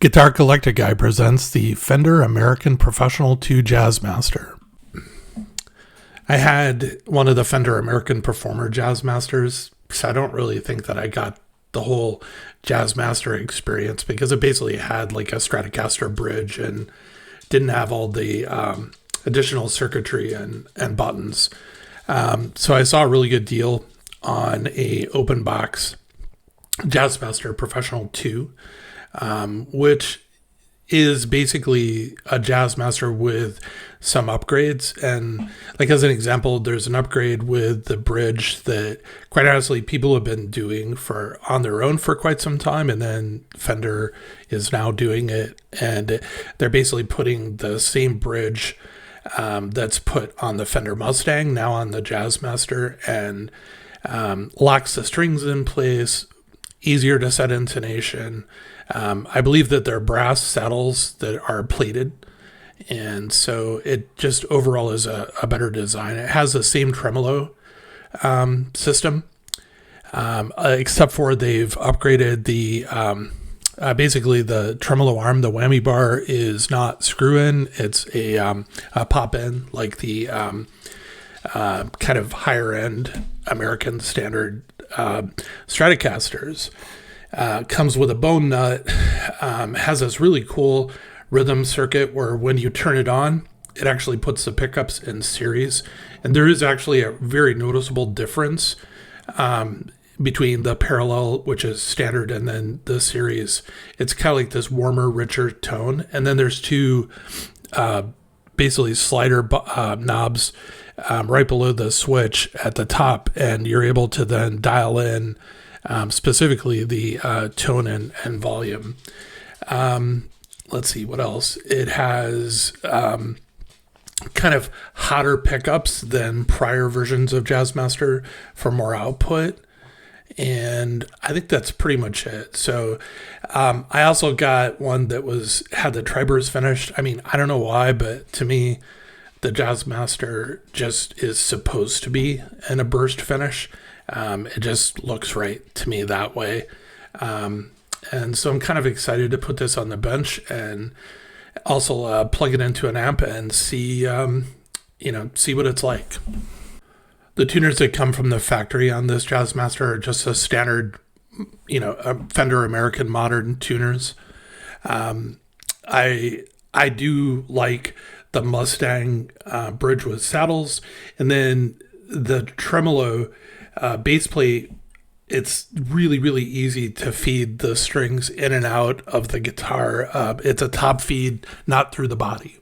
Guitar Collector Guy presents the Fender American Professional II Jazzmaster. I had one of the Fender American Performer Jazzmasters, so I don't really think that I got the whole Jazzmaster experience because it basically had like a Stratocaster bridge and didn't have all the additional circuitry and buttons. So I saw a really good deal on a open box Jazzmaster Professional II, which is basically a Jazzmaster with some upgrades. And like as an example, there's an upgrade with the bridge that quite honestly people have been doing on their own for quite some time, and then Fender is now doing it, and they're basically putting the same bridge that's put on the Fender Mustang now on the Jazzmaster, and locks the strings in place, easier to set intonation. I believe that they're brass saddles that are plated, and so it just overall is a better design. It has the same tremolo system, except for they've upgraded the basically the tremolo arm. The whammy bar is not screw-in; it's a pop-in, like the kind of higher-end American standard Stratocasters. Comes with a bone nut, has this really cool rhythm circuit where when you turn it on, it actually puts the pickups in series. And there is actually a very noticeable difference between the parallel, which is standard, and then the series. It's kind of like this warmer, richer tone. And then there's two basically slider knobs right below the switch at the top, and you're able to then dial in specifically the tone and volume. Let's see what else. It has kind of hotter pickups than prior versions of Jazzmaster for more output. And I think that's pretty much it. So I also got one that had the tri-burst finished. I mean, I don't know why, but to me, the Jazzmaster just is supposed to be in a burst finish. It just looks right to me that way. And so I'm kind of excited to put this on the bench and also plug it into an amp and see what it's like. The tuners that come from the factory on this Jazzmaster are just a standard, Fender American modern tuners. I do like the Mustang bridge with saddles, and then the tremolo bass plate. It's really, really easy to feed the strings in and out of the guitar. It's a top feed, not through the body.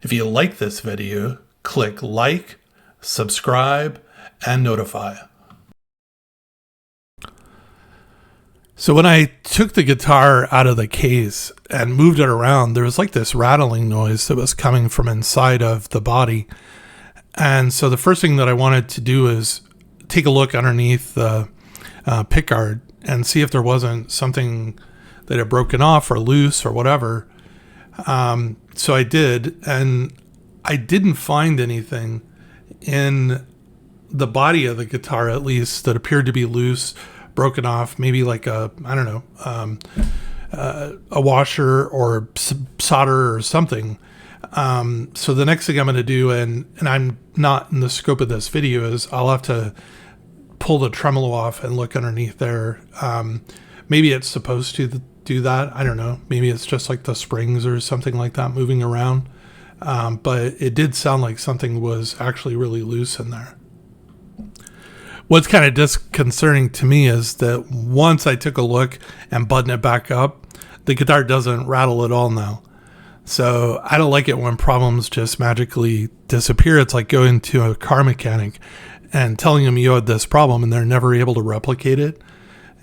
If you like this video, click like, subscribe, and notify. So when I took the guitar out of the case and moved it around, there was like this rattling noise that was coming from inside of the body. And so the first thing that I wanted to do is take a look underneath the pickguard and see if there wasn't something that had broken off or loose or whatever. So I did, and I didn't find anything in the body of the guitar, at least, that appeared to be loose, broken off, maybe like a washer or solder or something. So the next thing I'm going to do, and I'm not in the scope of this video, is I'll have to pull the tremolo off and look underneath there. Maybe it's supposed to do that. I don't know. Maybe it's just like the springs or something like that moving around. But it did sound like something was actually really loose in there. What's kind of disconcerting to me is that once I took a look and buttoned it back up, the guitar doesn't rattle at all now. So I don't like it when problems just magically disappear. It's like going to a car mechanic and telling them you had this problem and they're never able to replicate it.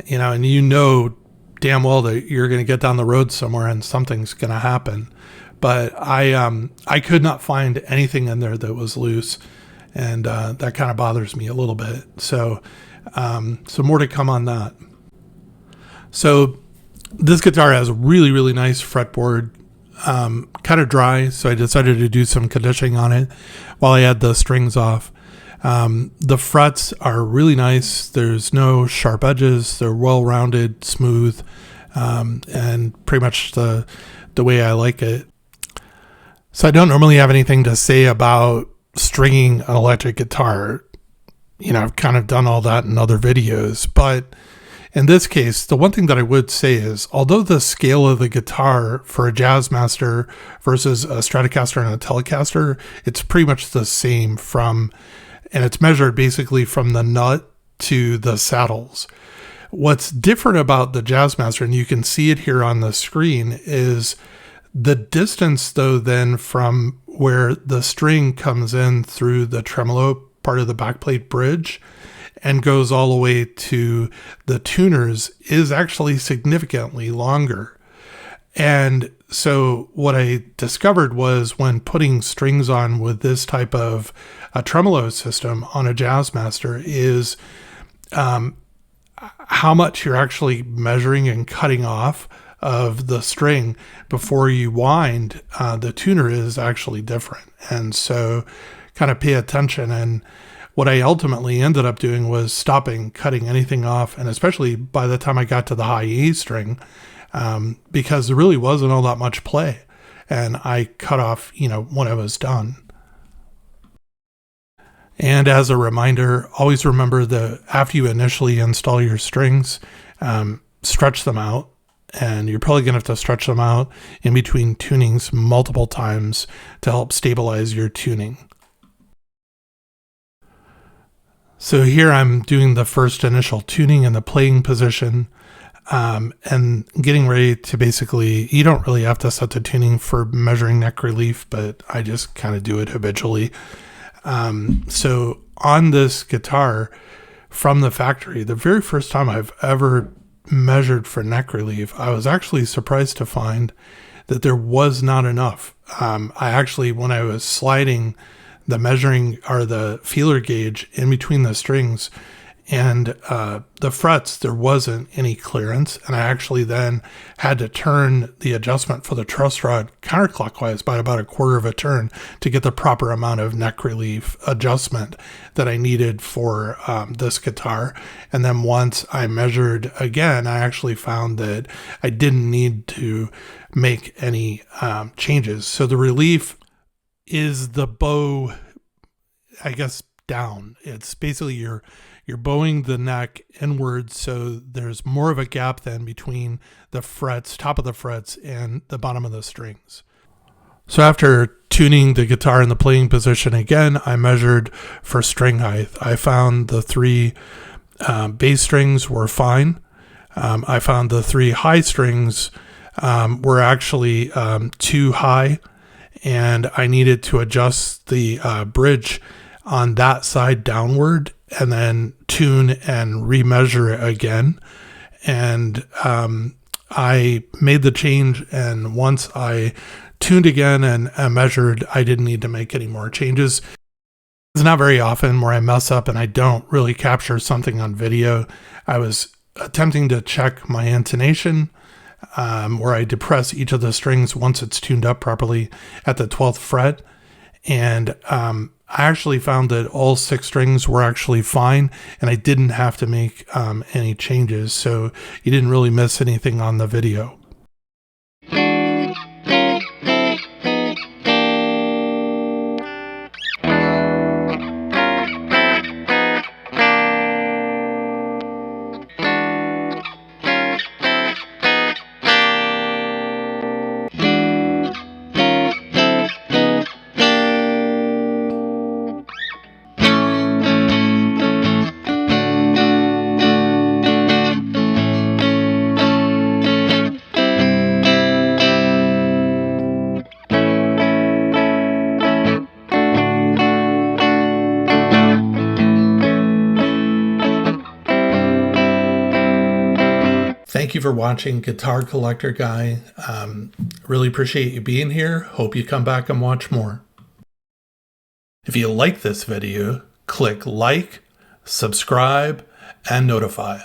And damn well that you're going to get down the road somewhere and something's going to happen. But I could not find anything in there that was loose, and that kind of bothers me a little bit. So more to come on that. So this guitar has a really, really nice fretboard. Kind of dry, so I decided to do some conditioning on it while I had the strings off. The frets are really nice. There's no sharp edges. They're well-rounded, smooth, and pretty much the way I like it. So I don't normally have anything to say about stringing an electric guitar. I've kind of done all that in other videos, but in this case, the one thing that I would say is, although the scale of the guitar for a Jazzmaster versus a Stratocaster and a Telecaster, it's pretty much the same and it's measured basically from the nut to the saddles. What's different about the Jazzmaster, and you can see it here on the screen, is the distance though then from where the string comes in through the tremolo part of the backplate bridge and goes all the way to the tuners is actually significantly longer. And so what I discovered was, when putting strings on with this type of a tremolo system on a Jazzmaster, is how much you're actually measuring and cutting off of the string before you wind. The tuner is actually different. And so kind of pay attention. And what I ultimately ended up doing was stopping cutting anything off, and especially by the time I got to the high E string, because there really wasn't all that much play, and I cut off, when I was done. And as a reminder, always remember that after you initially install your strings, stretch them out, and you're probably going to have to stretch them out in between tunings multiple times to help stabilize your tuning. So here I'm doing the first initial tuning in the playing position, and getting ready to basically, you don't really have to set the tuning for measuring neck relief, but I just kind of do it habitually. So on this guitar from the factory, the very first time I've ever measured for neck relief, I was actually surprised to find that there was not enough. I actually, when I was sliding the measuring or the feeler gauge in between the strings and the frets, there wasn't any clearance, and I actually then had to turn the adjustment for the truss rod counterclockwise by about a quarter of a turn to get the proper amount of neck relief adjustment that I needed for this guitar. And then once I measured again, I actually found that I didn't need to make any changes. So the relief is the bow, I guess, down. It's basically you're bowing the neck inward, so there's more of a gap then between the frets, top of the frets, and the bottom of the strings. So after tuning the guitar in the playing position again, I measured for string height. I found the 3 bass strings were fine. I found the 3 high strings were actually too high, and I needed to adjust the bridge on that side downward and then tune and remeasure it again. And I made the change, and once I tuned again and measured, I didn't need to make any more changes. It's not very often where I mess up and I don't really capture something on video. I was attempting to check my intonation, where I depress each of the strings once it's tuned up properly at the 12th fret. And I actually found that all 6 strings were actually fine, and I didn't have to make any changes. So you didn't really miss anything on the video. Thank you for watching Guitar Collector Guy. Really appreciate you being here. Hope you come back and watch more. If you like this video, click like, subscribe, and notify.